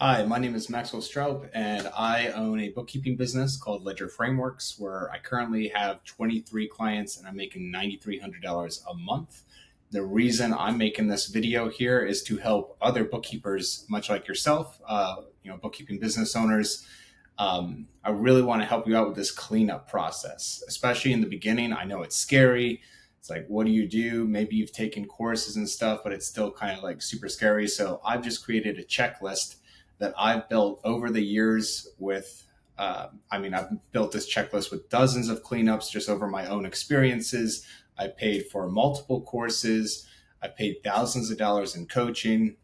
Hi, my name is Maxwell Straub, and I own a bookkeeping business called Ledger Frameworks, where I currently have 23 clients and I'm making $9,300 a month. The reason I'm making this video here is to help other bookkeepers, much like yourself, bookkeeping business owners. I really want to help you out with this cleanup process, especially in the beginning. I know it's scary. It's like, what do you do? Maybe you've taken courses and stuff, but it's still kind of like super scary. So I've just created a checklist that I've built over the years with, I've built this checklist with dozens of cleanups just over my own experiences. I paid for multiple courses. I paid thousands of dollars in coaching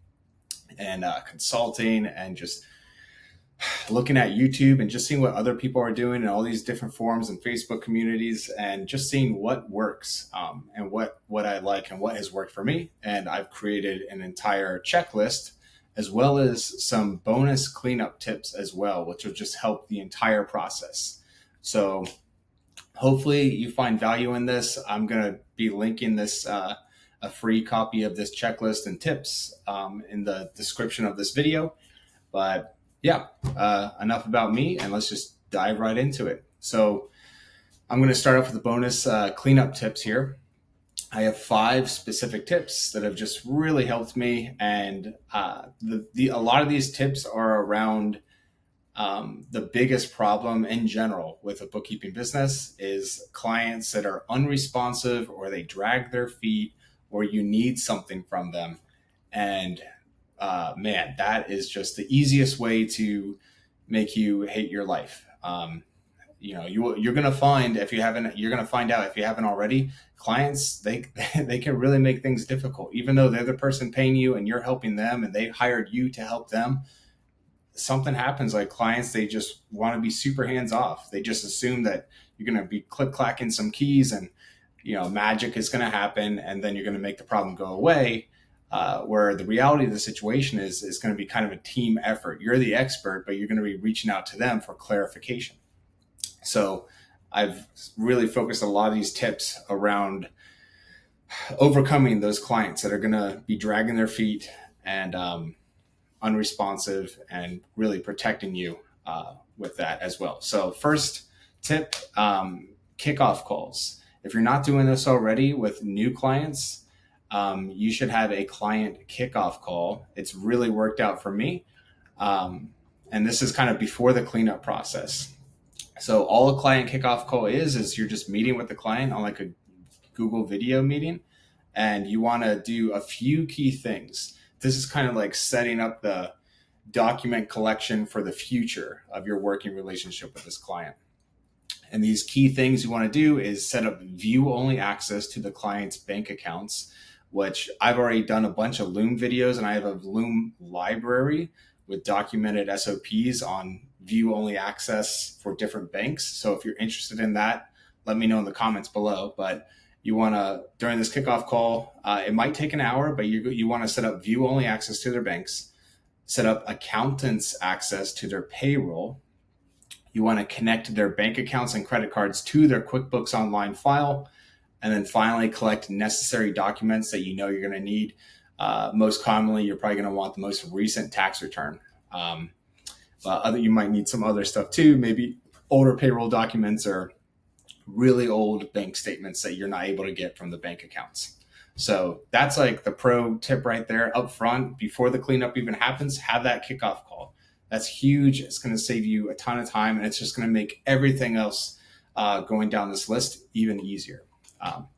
and consulting and just looking at YouTube and just seeing what other people are doing in all these different forums and Facebook communities and just seeing what works and what I like and what has worked for me. And I've created an entire checklist as well as some bonus cleanup tips as well, which will just help the entire process. So hopefully you find value in this. I'm going to be linking this, a free copy of this checklist and tips in the description of this video. But yeah, enough about me, and let's just dive right into it. So I'm going to start off with the bonus cleanup tips here. I have 5 specific tips that have just really helped me, and a lot of these tips are around the biggest problem in general with a bookkeeping business is clients that are unresponsive, or they drag their feet, or you need something from them. And man, that is just the easiest way to make you hate your life. You're going to find, you're going to find out if you haven't already, clients, they can really make things difficult, even though they're the person paying you and you're helping them and they hired you to help them. Something happens, like clients, they just want to be super hands off. They just assume that you're going to be click clacking some keys and, magic is going to happen. And then you're going to make the problem go away. Where the reality of the situation is going to be kind of a team effort. You're the expert, but you're going to be reaching out to them for clarification. So I've really focused a lot of these tips around overcoming those clients that are going to be dragging their feet and unresponsive, and really protecting you with that as well. So first tip, kickoff calls. If you're not doing this already with new clients, you should have a client kickoff call. It's really worked out for me. And this is kind of before the cleanup process. So all a client kickoff call is you're just meeting with the client on like a Google video meeting, and you want to do a few key things. This is kind of like setting up the document collection for the future of your working relationship with this client. And these key things you want to do is set up view-only access to the client's bank accounts, which I've already done a bunch of Loom videos, and I have a Loom library with documented SOPs on view-only access for different banks. So if you're interested in that, let me know in the comments below. But you want to, during this kickoff call, it might take an hour, but you want to set up view-only access to their banks, set up accountants access to their payroll. You want to connect their bank accounts and credit cards to their QuickBooks Online file. And then finally, collect necessary documents that you're going to need. Most commonly, you're probably going to want the most recent tax return. But you might need some other stuff too, maybe older payroll documents or really old bank statements that you're not able to get from the bank accounts. So that's like the pro tip right there up front. Before the cleanup even happens, have that kickoff call. That's huge. It's going to save you a ton of time, and it's just going to make everything else going down this list even easier. All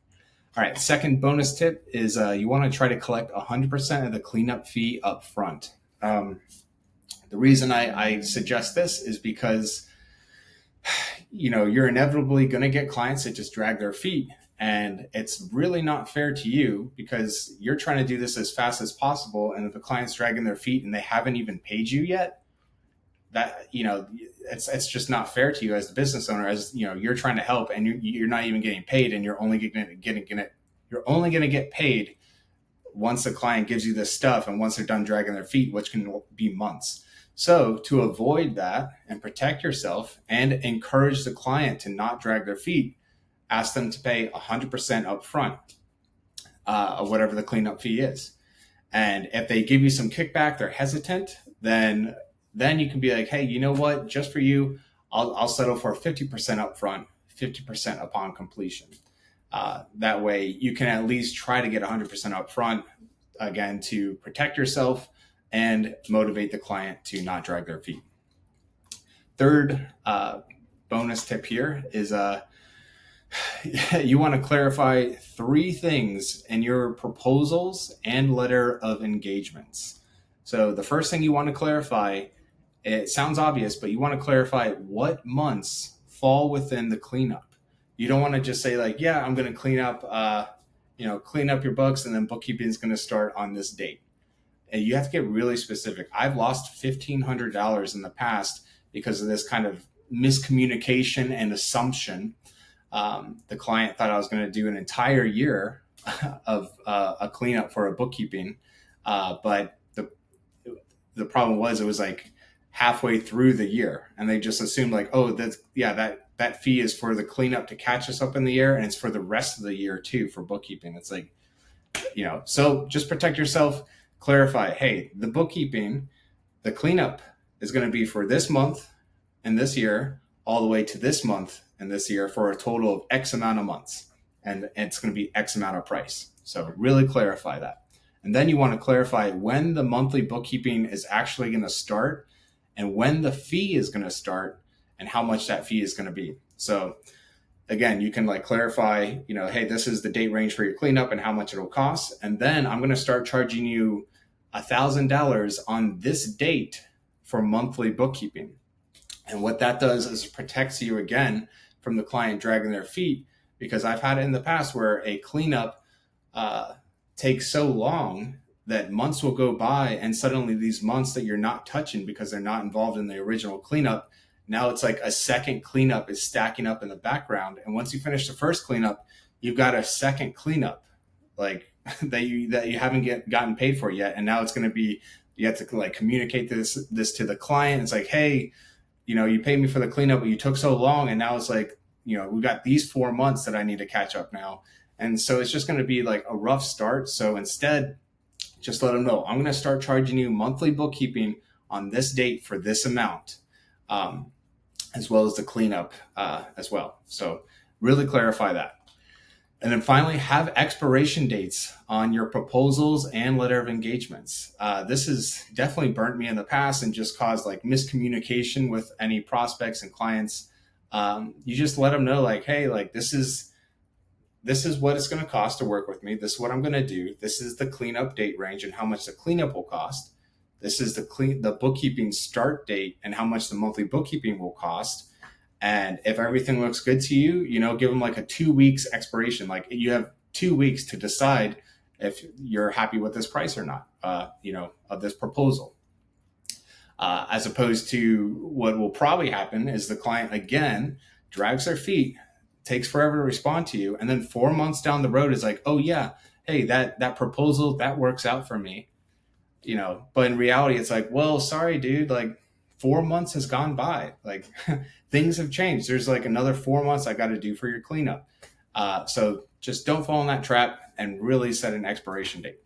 right, second bonus tip is you want to try to collect 100% of the cleanup fee up front. The reason I suggest this is because you're inevitably going to get clients that just drag their feet, and it's really not fair to you because you're trying to do this as fast as possible. And if the client's dragging their feet and they haven't even paid you yet, that it's just not fair to you as the business owner, as you're trying to help and you're not even getting paid, and you're only going to get paid once the client gives you this stuff and once they're done dragging their feet, which can be months. So to avoid that and protect yourself and encourage the client to not drag their feet, ask them to pay 100% up front of whatever the cleanup fee is. And if they give you some kickback, they're hesitant, then then you can be like, hey, you know what? Just for you, I'll settle for 50% upfront, 50% upon completion. That way you can at least try to get 100% upfront, again, to protect yourself and motivate the client to not drag their feet. Third bonus tip here is you want to clarify 3 things in your proposals and letter of engagements. So the first thing you want to clarify, it sounds obvious, but you want to clarify what months fall within the cleanup. You don't want to just say like, yeah, I'm going to clean up your books and then bookkeeping is going to start on this date. And you have to get really specific. I've lost $1,500 in the past because of this kind of miscommunication and assumption. The client thought I was going to do an entire year of a cleanup for a bookkeeping, but the problem was it was like halfway through the year, and they just assumed like, oh, that fee is for the cleanup to catch us up in the year, and it's for the rest of the year too for bookkeeping. It's like, so just protect yourself. Clarify, hey, the bookkeeping, the cleanup is going to be for this month and this year all the way to this month and this year for a total of X amount of months. And it's going to be X amount of price. So really clarify that. And then you want to clarify when the monthly bookkeeping is actually going to start and when the fee is going to start and how much that fee is going to be. So again, you can like clarify, hey, this is the date range for your cleanup and how much it'll cost. And then I'm going to start charging you $1,000 on this date for monthly bookkeeping. And what that does is protects you again from the client dragging their feet, because I've had it in the past where a cleanup takes so long that months will go by, and suddenly these months that you're not touching because they're not involved in the original cleanup, now it's like a second cleanup is stacking up in the background. And once you finish the first cleanup, you've got a second cleanup like that you haven't gotten paid for yet. And now it's going to be, you have to like communicate this to the client. It's like, hey, you paid me for the cleanup, but you took so long. And now it's like, we got these 4 months that I need to catch up now. And so it's just going to be like a rough start. So instead, just let them know, I'm going to start charging you monthly bookkeeping on this date for this amount, as well as the cleanup as well. So really clarify that. And then finally, have expiration dates on your proposals and letter of engagements. This has definitely burnt me in the past and just caused like miscommunication with any prospects and clients. You just let them know like, hey, like this is what it's going to cost to work with me. This is what I'm going to do. This is the cleanup date range and how much the cleanup will cost. This is the bookkeeping start date and how much the monthly bookkeeping will cost. And if everything looks good to you, give them like a 2 weeks expiration. Like you have 2 weeks to decide if you're happy with this price or not, of this proposal. As opposed to what will probably happen is the client again drags their feet, takes forever to respond to you. And then 4 months down the road is like, oh yeah, hey, that proposal, that works out for me. But in reality, it's like, well, sorry, dude, like 4 months has gone by. Like things have changed. There's like another 4 months I got to do for your cleanup. So just don't fall in that trap and really set an expiration date.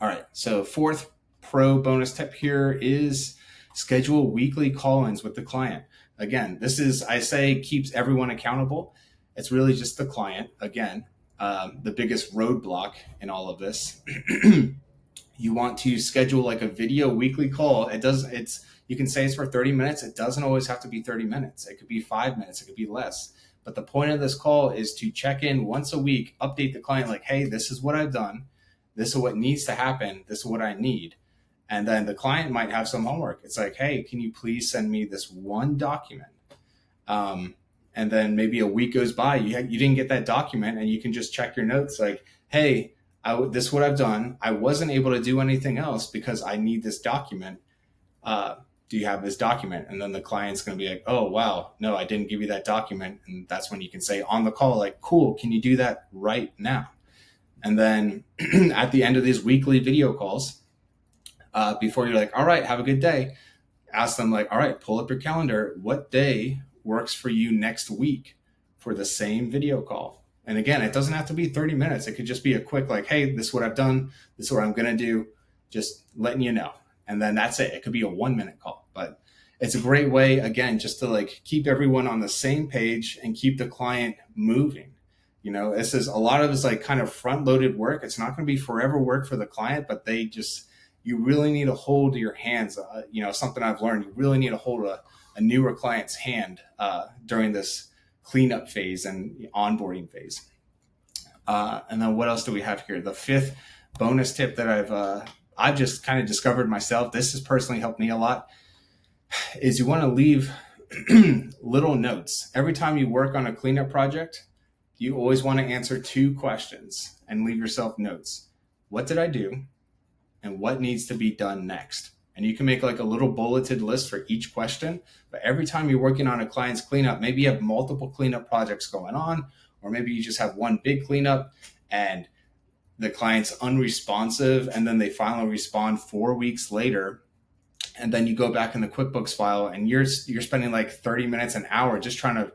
All right. So fourth pro bonus tip here is schedule weekly call-ins with the client. Again, this is, I say, keeps everyone accountable. It's really just the client. Again, the biggest roadblock in all of this. You want to schedule like a video weekly call. You can say it's for 30 minutes. It doesn't always have to be 30 minutes. It could be 5 minutes. It could be less. But the point of this call is to check in once a week, update the client like, hey, this is what I've done. This is what needs to happen. This is what I need. And then the client might have some homework. It's like, hey, can you please send me this one document? And then maybe a week goes by, you didn't get that document, and you can just check your notes like, hey, this is what I've done. I wasn't able to do anything else because I need this document. Do you have this document? And then the client's going to be like, oh, wow, no, I didn't give you that document. And that's when you can say on the call, like, cool, can you do that right now? And then at the end of these weekly video calls, before you're like, all right, have a good day, ask them like, all right, pull up your calendar. What day works for you next week for the same video call? And again, it doesn't have to be 30 minutes. It could just be a quick like, hey, this is what I've done. This is what I'm going to do. Just letting you know. And then that's it. It could be a 1 minute call. But it's a great way, again, just to like keep everyone on the same page and keep the client moving. This is a lot of it's like kind of front loaded work. It's not going to be forever work for the client, but you really need to hold your hands. Something I've learned, you really need to hold a newer client's hand during this cleanup phase and onboarding phase. And then what else do we have here? The fifth bonus tip that I've just kind of discovered myself, this has personally helped me a lot, is you want to leave little notes. Every time you work on a cleanup project, you always want to answer 2 questions and leave yourself notes. What did I do? And what needs to be done next? And you can make like a little bulleted list for each question. But every time you're working on a client's cleanup, maybe you have multiple cleanup projects going on, or maybe you just have one big cleanup and the client's unresponsive, and then they finally respond 4 weeks later. And then you go back in the QuickBooks file and you're spending like 30 minutes, an hour just trying to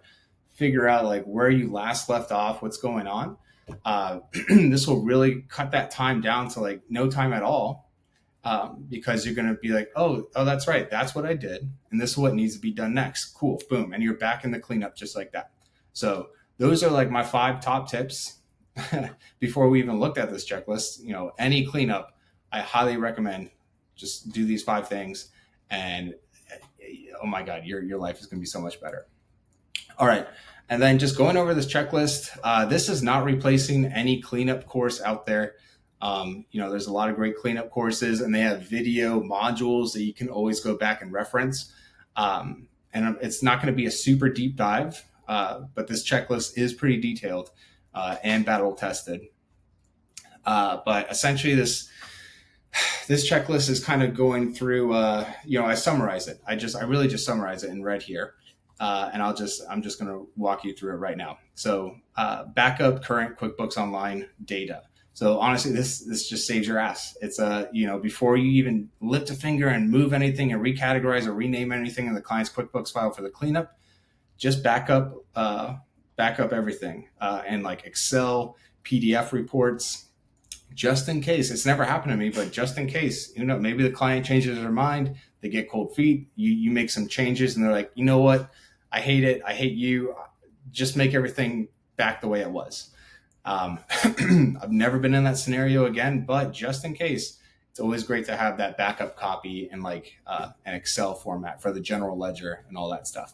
figure out like where you last left off, what's going on. This will really cut that time down to like no time at all, because you're going to be like, oh, that's right. That's what I did. And this is what needs to be done next. Cool. Boom. And you're back in the cleanup just like that. So those are like my 5 top tips. Before we even looked at this checklist, any cleanup, I highly recommend just do these 5 things, and oh my God, your life is going to be so much better. All right. And then just going over this checklist, this is not replacing any cleanup course out there. There's a lot of great cleanup courses, and they have video modules that you can always go back and reference. And it's not going to be a super deep dive, but this checklist is pretty detailed and battle tested. But essentially this checklist is kind of going through, I summarize it. I really just summarize it in red here. And I'm just going to walk you through it right now. So backup current QuickBooks Online data. So honestly, this just saves your ass. It's before you even lift a finger and move anything and recategorize or rename anything in the client's QuickBooks file for the cleanup, just back up everything, and like Excel, PDF reports, just in case. It's never happened to me, but just in case, maybe the client changes their mind, they get cold feet, you make some changes and they're like, you know what? I hate it. I hate you. Just make everything back the way it was. I've never been in that scenario again, but just in case, it's always great to have that backup copy in like an Excel format for the general ledger and all that stuff.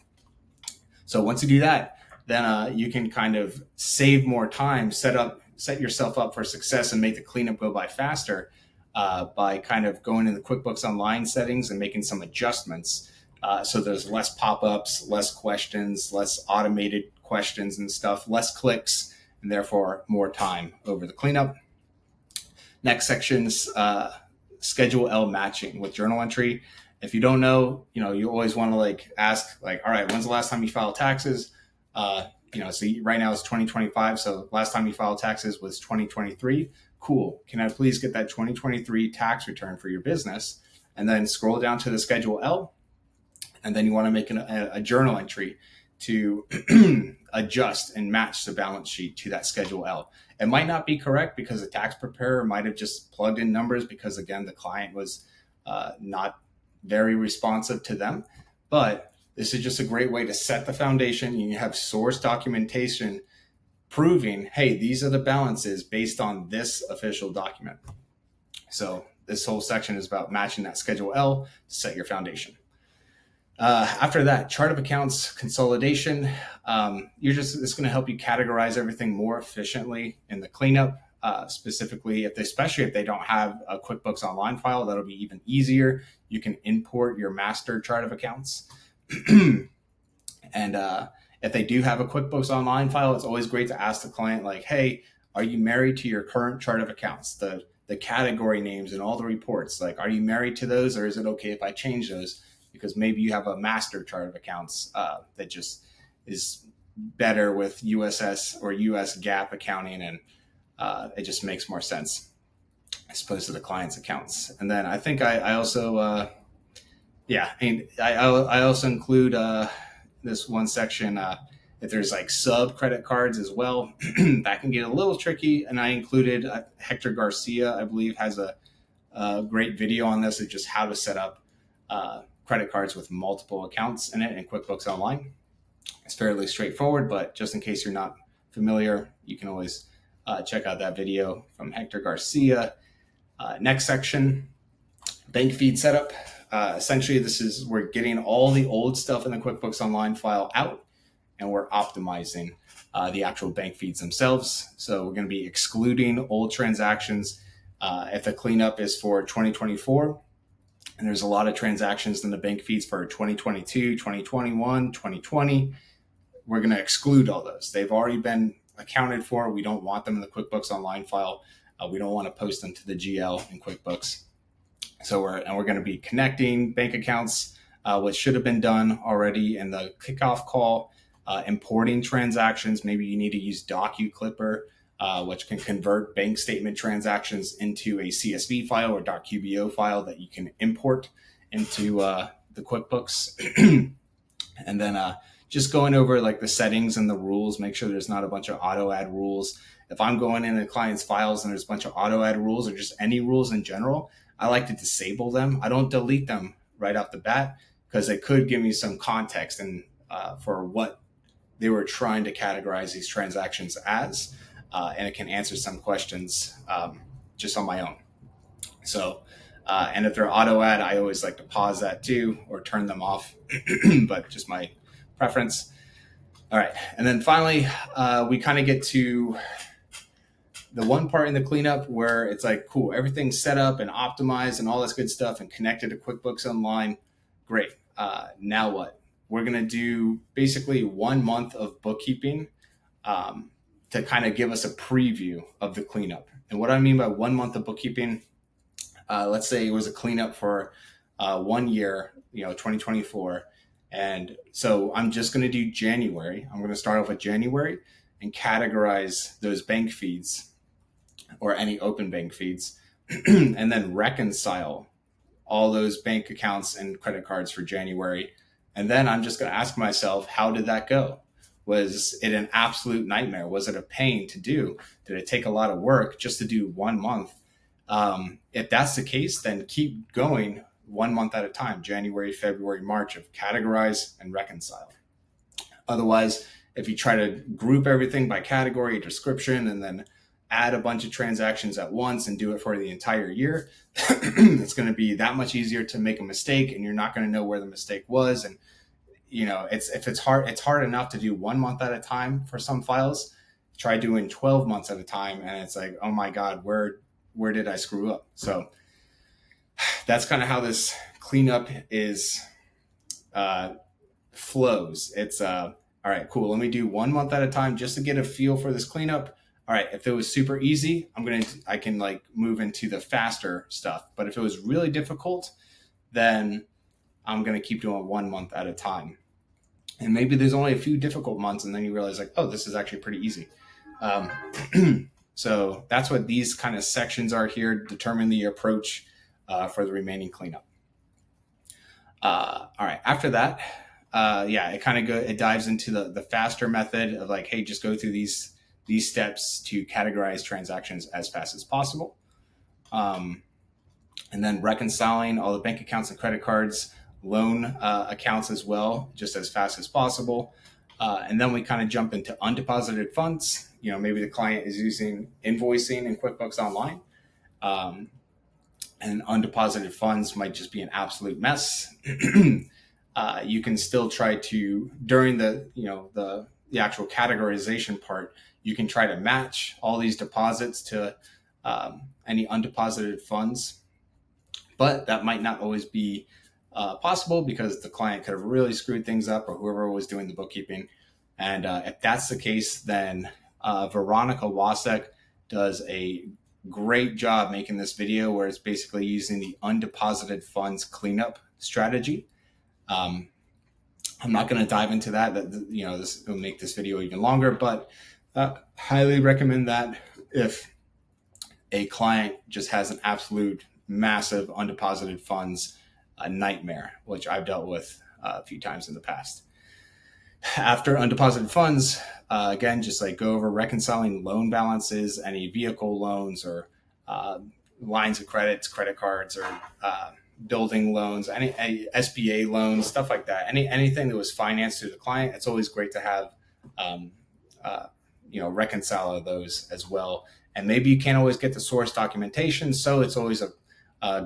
So once you do that, then you can kind of save more time, set yourself up for success, and make the cleanup go by faster by kind of going in the QuickBooks Online settings and making some adjustments. So there's less pop-ups, less questions, less automated questions and stuff, less clicks, and therefore more time over the cleanup. Next section's Schedule L matching with journal entry. If you don't know, you always want to like ask like, all right, when's the last time you filed taxes? So right now it's 2025. So last time you filed taxes was 2023. Cool. Can I please get that 2023 tax return for your business? And then scroll down to the Schedule L. And then you want to make a journal entry to adjust and match the balance sheet to that Schedule L. It might not be correct because the tax preparer might have just plugged in numbers because, again, the client was not very responsive to them. But this is just a great way to set the foundation. You have source documentation proving, hey, these are the balances based on this official document. So this whole section is about matching that Schedule L to set your foundation. After that, chart of accounts consolidation. It's going to help you categorize everything more efficiently in the cleanup. Specifically, especially if they don't have a QuickBooks Online file, that'll be even easier. You can import your master chart of accounts. And if they do have a QuickBooks Online file, it's always great to ask the client, like, hey, are you married to your current chart of accounts? The category names and all the reports, like, are you married to those, or is it okay if I change those? Because maybe you have a master chart of accounts that just is better with USS or US GAAP accounting, and it just makes more sense as opposed to the client's accounts. And then I think I also, I also include this one section if there's like sub credit cards as well. That can get a little tricky, and I included Hector Garcia, I believe, has a great video on this of just how to set up credit cards with multiple accounts in it in QuickBooks Online. It's fairly straightforward, but just in case you're not familiar, you can always check out that video from Hector Garcia. Next section, bank feed setup. Essentially, we're getting all the old stuff in the QuickBooks Online file out, and we're optimizing the actual bank feeds themselves. So we're going to be excluding old transactions. If the cleanup is for 2024, and there's a lot of transactions in the bank feeds for 2022, 2021, 2020, we're going to exclude all those. They've already been accounted for. We don't want them in the QuickBooks Online file. We don't want to post them to the GL in QuickBooks. So we're going to be connecting bank accounts, which should have been done already in the kickoff call. Importing transactions. Maybe you need to use DocuClipper, which can convert bank statement transactions into a CSV file or .qbo file that you can import into the QuickBooks. And then just going over like the settings and the rules, make sure there's not a bunch of auto add rules. If I'm going into clients' files and there's a bunch of auto add rules or just any rules in general, I like to disable them. I don't delete them right off the bat because it could give me some context and for what they were trying to categorize these transactions as, and it can answer some questions just on my own. So, and if they're auto add, I always like to pause that too or turn them off, but just my preference. All right. And then finally, we kind of get to the one part in the cleanup where it's like, cool, everything's set up and optimized and all this good stuff and connected to QuickBooks Online. Great. Now what? We're going to do basically 1 month of bookkeeping to kind of give us a preview of the cleanup. And what I mean by 1 month of bookkeeping, let's say it was a cleanup for 1 year, 2024. And so I'm just going to do January. I'm going to start off with January and categorize those bank feeds or any open bank feeds and then reconcile all those bank accounts and credit cards for January. And then I'm just going to ask myself, how did that go? Was it an absolute nightmare? Was it a pain to do? Did it take a lot of work just to do 1 month? If that's the case, then keep going 1 month at a time, January, February, March, of categorize and reconcile. Otherwise, if you try to group everything by category, description, and then add a bunch of transactions at once and do it for the entire year, it's going to be that much easier to make a mistake, and you're not going to know where the mistake was. And it's hard enough to do 1 month at a time for some files. Try doing 12 months at a time, and it's like, oh my God, where did I screw up? So that's kind of how this cleanup is flows. It's all right, cool. Let me do 1 month at a time just to get a feel for this cleanup. All right, if it was super easy, I can like move into the faster stuff. But if it was really difficult, then I'm going to keep doing 1 month at a time. And maybe there's only a few difficult months, and then you realize like, oh, this is actually pretty easy. So that's what these kind of sections are here, determine the approach for the remaining cleanup. All right, after that, it dives into the faster method of like, hey, just go through these steps to categorize transactions as fast as possible. And then reconciling all the bank accounts and credit cards, loan accounts as well, just as fast as possible. And then we kind of jump into undeposited funds. Maybe the client is using invoicing in QuickBooks Online. And undeposited funds might just be an absolute mess. You can still try to, during the actual categorization part, you can try to match all these deposits to any undeposited funds, but that might not always be possible because the client could have really screwed things up, or whoever was doing the bookkeeping. And if that's the case, then Veronica Wasek does a great job making this video where it's basically using the undeposited funds cleanup strategy. I'm not going to dive into that. This will make this video even longer, but highly recommend that if a client just has an absolute massive undeposited funds nightmare, which I've dealt with a few times in the past. After undeposited funds, again, just like go over reconciling loan balances, any vehicle loans or lines of credits, credit cards, or building loans, any SBA loans, stuff like that. Anything that was financed to the client, it's always great to have, reconcile of those as well. And maybe you can't always get the source documentation, so it's always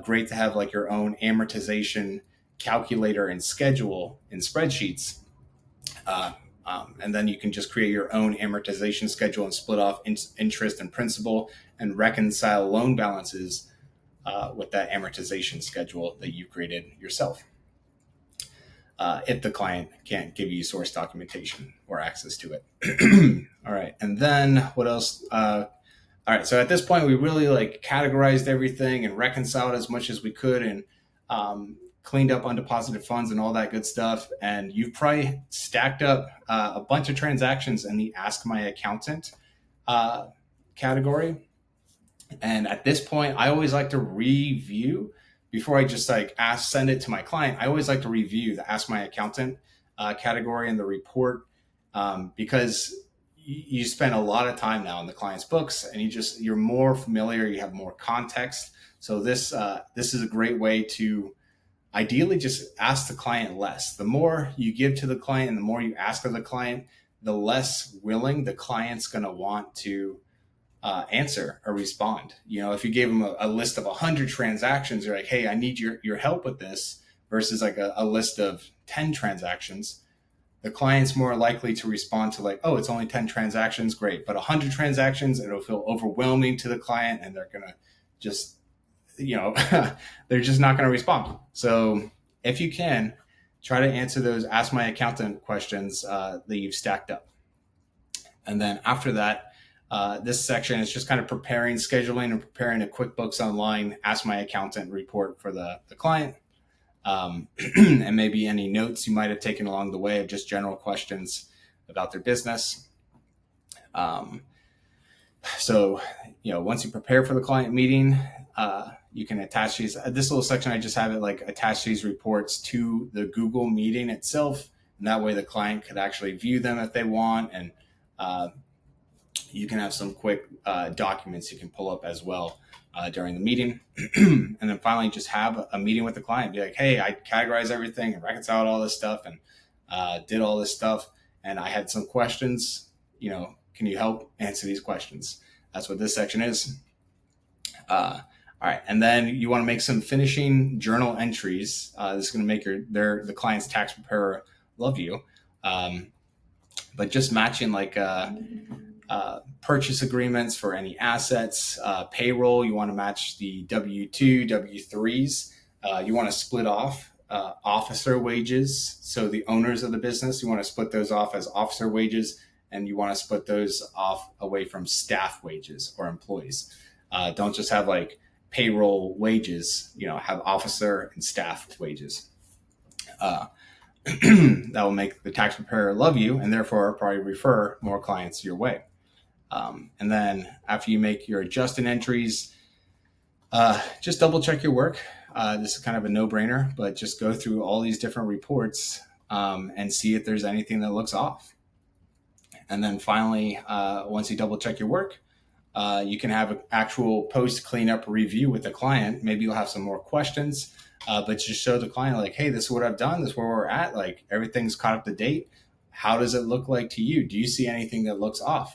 great to have like your own amortization calculator and schedule in spreadsheets. And then you can just create your own amortization schedule and split off interest and principal and reconcile loan balances with that amortization schedule that you created yourself. If the client can't give you source documentation or access to it. All right. And then what else? All right. So at this point, we really like categorized everything and reconciled as much as we could and cleaned up undeposited funds and all that good stuff. And you've probably stacked up a bunch of transactions in the Ask My Accountant category. And at this point, I always like to review before I just like send it to my client. I always like to review the Ask My Accountant category in the report because you spend a lot of time now in the client's books and you're more familiar, you have more context. So this is a great way to ideally just ask the client less. The more you give to the client and the more you ask of the client, the less willing the client's going to want to answer or respond. If you gave them a list of 100 transactions, you're like, hey, I need your help with this, versus like a list of 10 transactions, the client's more likely to respond to like, oh, it's only 10 transactions, great. But 100 transactions, it'll feel overwhelming to the client and they're going to just, they're just not going to respond. So if you can, try to answer those Ask My Accountant questions that you've stacked up. And then after that, this section is just kind of scheduling and preparing a QuickBooks Online Ask My Accountant report for the client. And maybe any notes you might have taken along the way of just general questions about their business. So, once you prepare for the client meeting, you can attach this little section. I just have it like attach these reports to the Google meeting itself. And that way the client could actually view them if they want. And, you can have some quick documents you can pull up as well during the meeting. And then finally, just have a meeting with the client. Be like, hey, I categorized everything and reconciled all this stuff and did all this stuff. And I had some questions. Can you help answer these questions? That's what this section is. All right. And then you want to make some finishing journal entries. This is going to make the client's tax preparer love you. But just matching like purchase agreements for any assets, payroll, you want to match the W-2, W-3s. You want to split off officer wages. So the owners of the business, you want to split those off as officer wages, and you want to split those off away from staff wages or employees. Don't just have like payroll wages, have officer and staff wages. That will make the tax preparer love you and therefore probably refer more clients your way. And then after you make your adjusted entries, just double check your work. This is kind of a no-brainer, but just go through all these different reports and see if there's anything that looks off. And then finally, once you double check your work, you can have an actual post cleanup review with the client. Maybe you'll have some more questions, but just show the client like, hey, this is what I've done. This is where we're at. Like everything's caught up to date. How does it look like to you? Do you see anything that looks off?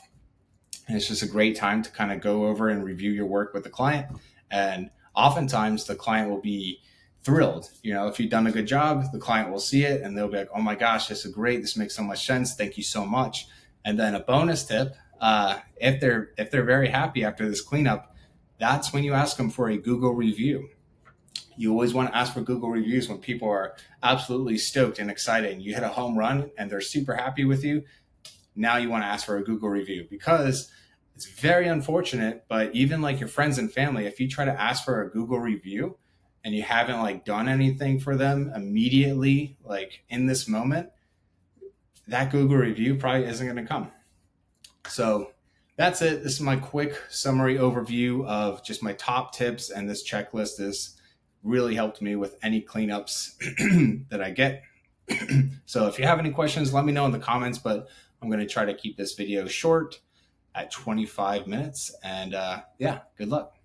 And it's just a great time to kind of go over and review your work with the client. And oftentimes the client will be thrilled. If you've done a good job, the client will see it and they'll be like, oh my gosh, this is great. This makes so much sense. Thank you so much. And then a bonus tip, if they're very happy after this cleanup, that's when you ask them for a Google review. You always want to ask for Google reviews when people are absolutely stoked and excited and you hit a home run and they're super happy with you. Now you want to ask for a Google review because it's very unfortunate, but even like your friends and family, if you try to ask for a Google review and you haven't like done anything for them immediately, like in this moment, that Google review probably isn't going to come. So that's it. This is my quick summary overview of just my top tips. And this checklist has really helped me with any cleanups that I get. So if you have any questions, let me know in the comments, but I'm going to try to keep this video short at 25 minutes. And good luck.